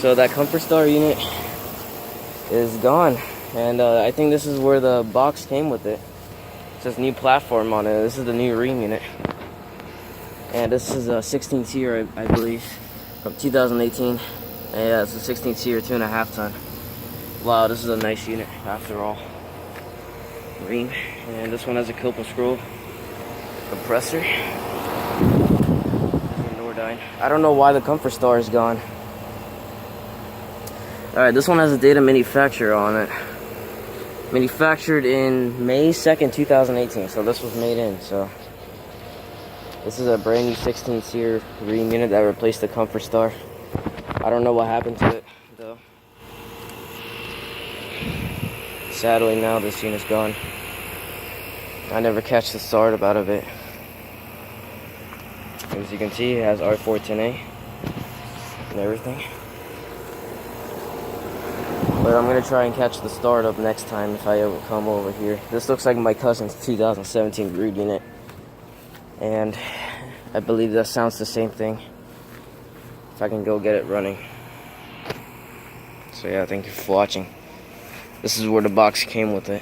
So that Comfortstar unit is gone, and I think this is where the box came with it. It says new platform on it. This is the new Rheem unit, and this is a 16 Seer, I believe, from 2018. And yeah, it's a 16 Seer, 2.5 ton. Wow, this is a nice unit after all. Rheem, and this one has a clip and scroll compressor. Nordyne. I don't know why the Comfortstar is gone. Alright, this one has a date of manufacture on it. Manufactured in May 2nd, 2018. So this was made in. So this is a brand new 16 Seer Rheem unit that replaced the Comfortstar. I don't know what happened to it though. Sadly, now this unit's gone. I never catch the start out of it. As you can see, it has R410A and everything. But I'm gonna try and catch the start up next time if I ever come over here. This looks like my cousin's 2017 Brood unit, and I believe that sounds the same thing. If I can go get it running. So yeah, thank you for watching. This is where the box came with it.